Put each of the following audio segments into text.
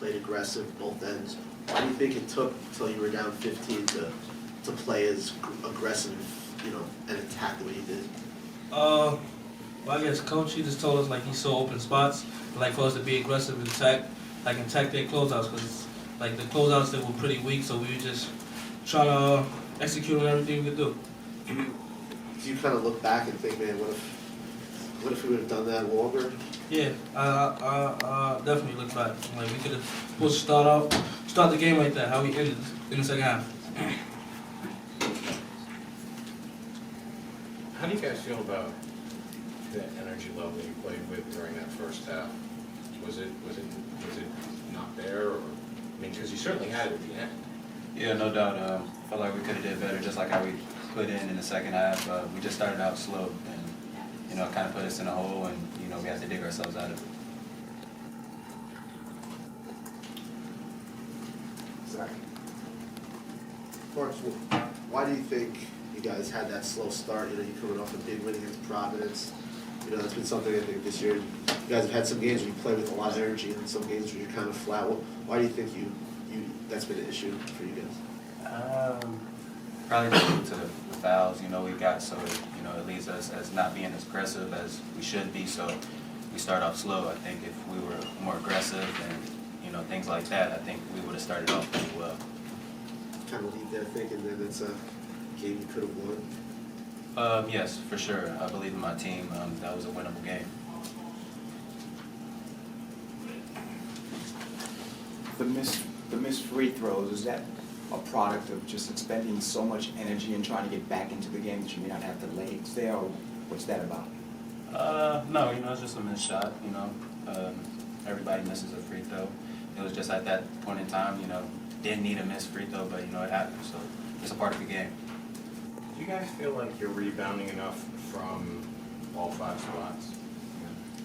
played aggressive both ends. Why do you think it took until you were down 15 to play as aggressive, and attack the way you did? Well, I guess coach, he just told us like he saw open spots, like for us to be aggressive and attack their closeouts, because like the closeouts that were pretty weak, so we were just trying to execute on everything we could do. Do you kind of look back and think, man, what if we would have done that longer? Yeah, I definitely look back. Like we could have supposed to start the game like that, how we ended in the second half. How do you guys feel about the energy level you played with during that first half? Was it not there, or because you certainly had it at the end? Yeah, no doubt. Felt like we could have did better, just like how we put in the second half. We just started out slow, and it kind of put us in a hole, and we had to dig ourselves out of it. Zach, Mark, why do you think you guys had that slow start? You're coming off a big win against Providence. That's been something I think this year. You guys have had some games where you play with a lot of energy, and some games where you're kind of flat. Why do you think that's been an issue for you guys? Probably due to the fouls, we got, so it leaves us as not being as aggressive as we should be. So we start off slow. I think if we were more aggressive and things like that, I think we would have started off pretty well. Kind of leave there thinking that it's a game you could have won. Yes, for sure. I believe in my team. That was a winnable game. The missed free throws, is that a product of just expending so much energy and trying to get back into the game that you may not have the legs there, or what's that about? No, it's just a missed shot. Everybody misses a free throw. It was just at that point in time, didn't need a missed free throw, but it happened. So it's a part of the game. Do you guys feel like you're rebounding enough from all 5 spots?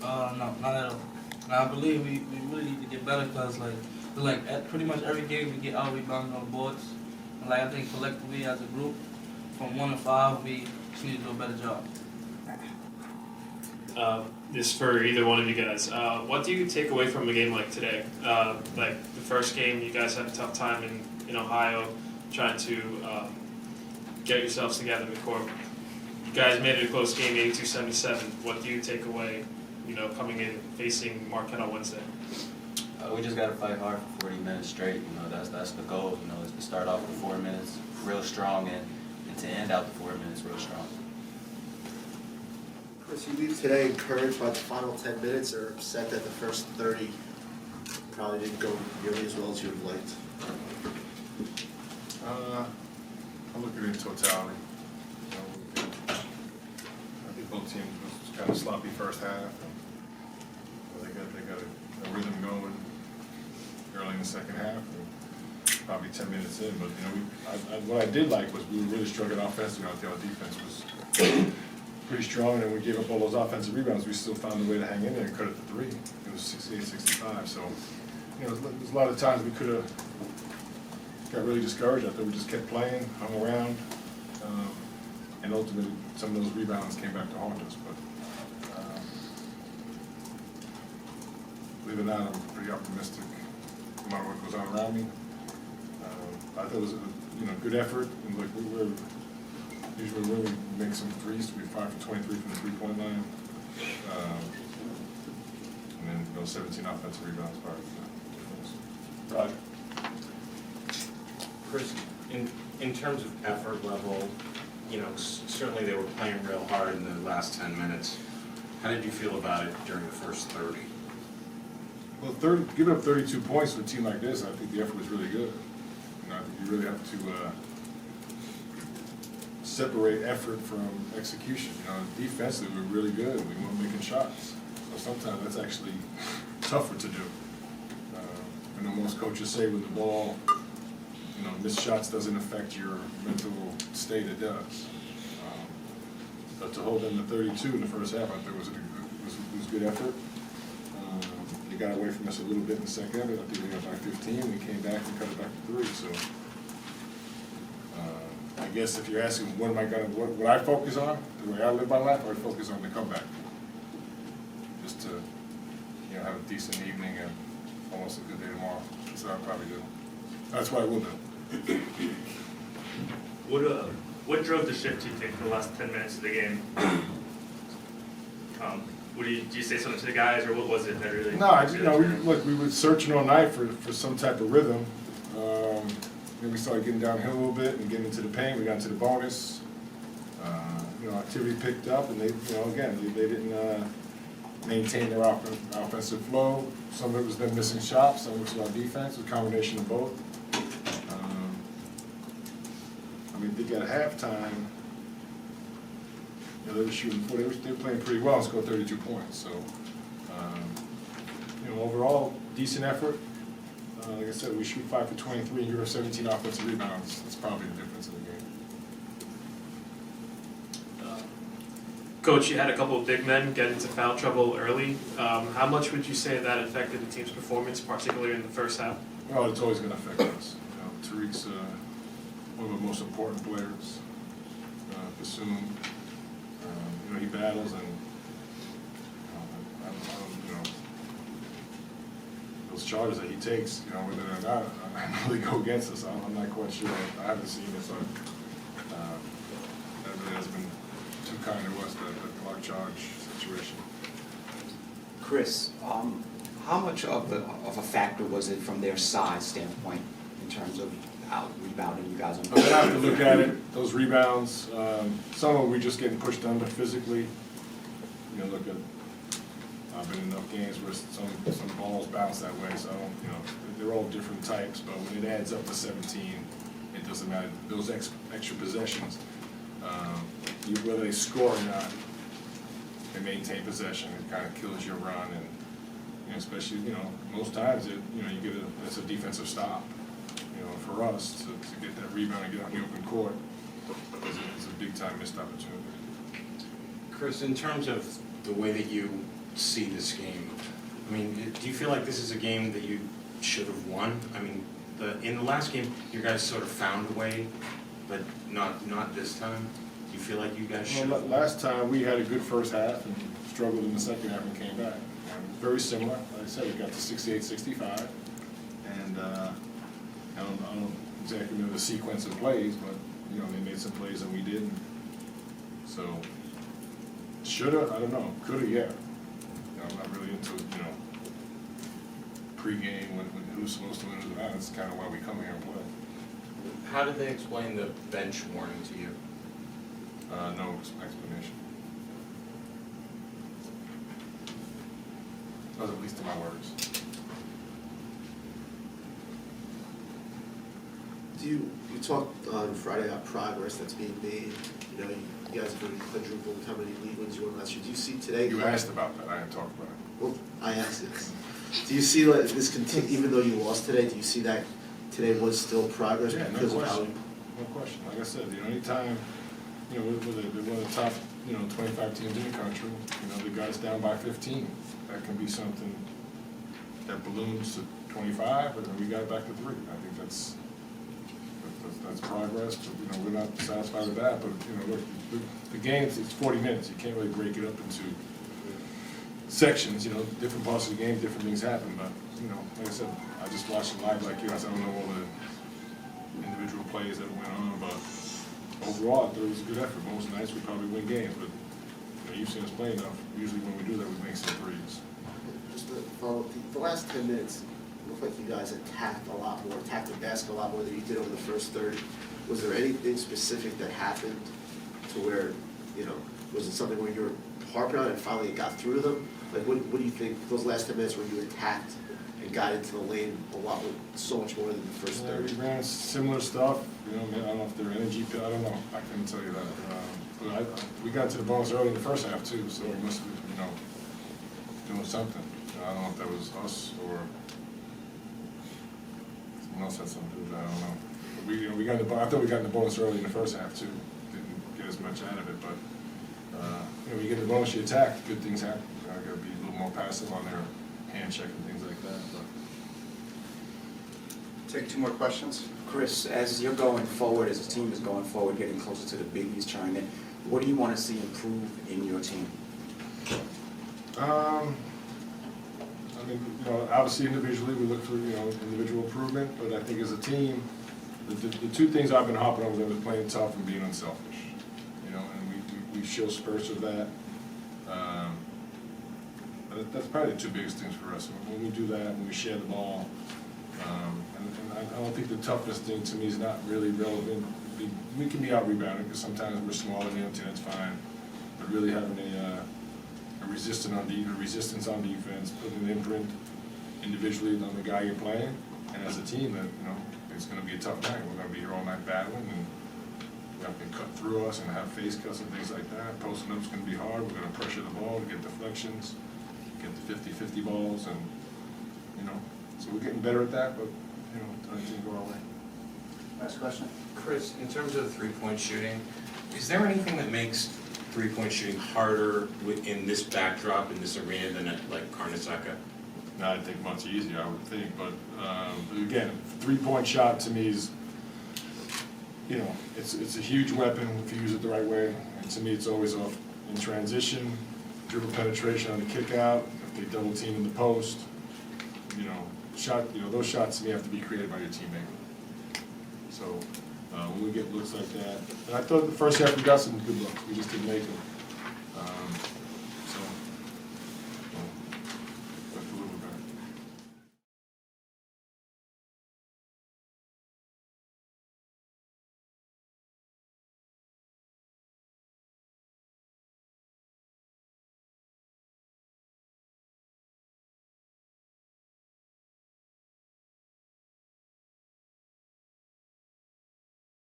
No, not at all. And I believe we really need to get better, because at pretty much every game we get out rebounding on the boards. And I think collectively as a group, from 1 to 5, we just need to do a better job. This is for either one of you guys. What do you take away from a game like today? Like the first game, you guys had a tough time in Ohio trying to get yourselves together in the court. You guys made it a close game, 82-77. What do you take away, coming in facing Marquette on Wednesday? We just got to fight hard for 40 minutes straight. That's the goal. Is to start off with 4 minutes real strong and to end out the 4 minutes real strong. Chris, you leave today encouraged by the final 10 minutes, or upset that the first 30 probably didn't go nearly as well as you would have liked? I look at it in totality. I think both teams was kind of sloppy first half. They got a rhythm going early in the second half, and probably 10 minutes in. But what I did like was we were really struggling offensively. I think our defense was pretty strong, and we gave up all those offensive rebounds. We still found a way to hang in there and cut it to 3. It was 68-65. So there's a lot of times we could have got really discouraged. I thought we just kept playing, hung around, and ultimately some of those rebounds came back to haunt us. But believe it or not, I'm pretty optimistic no matter what goes on around me. I thought it was a good effort, and like we were usually when we make some threes, we 5 for 23 from the 3-point line, and then 17 offensive rebounds part of that. Roger. Chris, in terms of effort level, certainly they were playing real hard in the last 10 minutes. How did you feel about it during the first 30? Well, giving up 32 points to a team like this, I think the effort was really good. I think you really have to separate effort from execution. Defensively, we were really good. We weren't making shots. So sometimes that's actually tougher to do. I know most coaches say with the ball, missed shots doesn't affect your mental state. It does. But to hold them to 32 in the first half, I think was good effort. They got away from us a little bit in the second half. I think we got by 15. We came back and cut it back to 3. So I guess if you're asking what I focus on, the way I live my life, I would focus on the comeback. Just to have a decent evening and almost a good day tomorrow. So I'll probably do. That's what I will do. What drove the shift, do you think, for the last 10 minutes of the game? Do you say something to the guys, or what was it that really? No, we were searching all night for some type of rhythm. Then we started getting downhill a little bit and getting into the paint. We got into the bonus. Activity picked up, and they didn't maintain their offensive flow. Some of it was them missing shots, some of it was our defense, a combination of both. I think at halftime, they were shooting 4. They were playing pretty well and scored 32 points. So, overall, decent effort. Like I said, we shoot 5 for 23, and you have 17 offensive rebounds. That's probably the difference in the game. Coach, you had a couple of big men get into foul trouble early. How much would you say that affected the team's performance, particularly in the first half? Well, it's always going to affect us. Tariq's one of the most important players. Bassoon, he battles, and those charges that he takes, whether or not really go against us, I'm not quite sure. I haven't seen it, so that really has been too kind to us, that block charge situation. Chris, how much of a factor was it from their size standpoint in terms of out rebounding you guys on? I have to look at it. Those rebounds, some of them we just getting pushed under physically. Look at. I've been in enough games where some balls bounce that way, so they're all different types. But when it adds up to 17, it doesn't matter. Those extra possessions, whether they score or not, they maintain possession. It kind of kills your run, and especially most times it's a defensive stop. For us to get that rebound and get on the open court is a big time missed opportunity. Chris, in terms of the way that you see this game, do you feel like this is a game that you should have won? In the last game, you guys sort of found a way, but not this time. Do you feel like you guys should have won? Last time we had a good first half and struggled in the second half and came back. Very similar. Like I said, we got to 68-65, and I don't exactly know the sequence of plays, but they made some plays and we didn't. So shoulda, I don't know. Coulda, yeah. I'm not really into pregame when who's supposed to win who's not. That's kind of why we come here and play. How did they explain the bench warning to you? No explanation. That was at least to my words. You talked on Friday about progress that's being made. You guys have already quadrupled how many league wins you won last year. Do you see today? You asked about that. I didn't talk about it. Well, I asked this. Do you see that this continue, even though you lost today? Do you see that today was still progress because of how? No question. Like I said, anytime we're one of the top 25 teams in the country. The guys down by 15. That can be something that balloons to 25, but then we got it back to 3. I think that's progress, but we're not satisfied with that. But look, the game, it's 40 minutes. You can't really break it up into sections. Different parts of the game, different things happen. But like I said, I just watched it live like you. I don't know all the individual plays that went on, but overall, I thought it was a good effort. Most nights we probably win games, but you've seen us play enough. Usually when we do that, we make some threes. Just to follow up, the last 10 minutes. It looked like you guys attacked a lot more, attacked the basket a lot more than you did over the first 30. Was there anything specific that happened to where, was it something where you were harping on it and finally it got through to them? Like, what do you think, those last 10 minutes where you attacked and got into the lane a lot, so much more than the first 30? We ran similar stuff. I don't know if they're energy, I don't know. I couldn't tell you that. But we got to the bonus early in the first half, too, so we must have been, doing something. I don't know if that was us or someone else had something to do with that. I don't know. But we got I thought we got in the bonus early in the first half too. Didn't get as much out of it, but when you get the bonus, you attack. Good things happen. You got to be a little more passive on their hand check and things like that. But. Take 2 more questions. Chris, as you're going forward, as the team is going forward, getting closer to the Big East tournament, what do you want to see improve in your team? I mean, you know, obviously individually, we look for, you know, individual improvement, but I think as a team, the two things I've been hopping on with them is playing tough and being unselfish. You know, and we show spurts of that. That's probably the two biggest things for us. When we do that, when we share the ball, and I don't think the toughness thing to me is not really relevant. We can be out rebounded because sometimes we're smaller than them, that's fine. But really having a resistance on defense, putting an imprint individually on the guy you're playing, and as a team, that, you know, it's going to be a tough night. We're going to be here all night battling, and we have to cut through us and have face cuts and things like that. Posting up's going to be hard. We're going to pressure the ball to get deflections, get the 50-50 balls, and, you know, so we're getting better at that, but, you know, it didn't go our way. Last question. Chris, in terms of the three-point shooting, is there anything that makes three-point shooting harder in this backdrop, in this arena, than at, like, Karnataka? No, I think much easier, I would think, but again, three-point shot to me is, you know, it's a huge weapon if you use it the right way, and to me, it's always off in transition, dribble penetration on the kick out, if they double team in the post, you know, those shots to me have to be created by your teammate. So when we get looks like that, and I thought the first half we got some good looks, we just didn't make them. So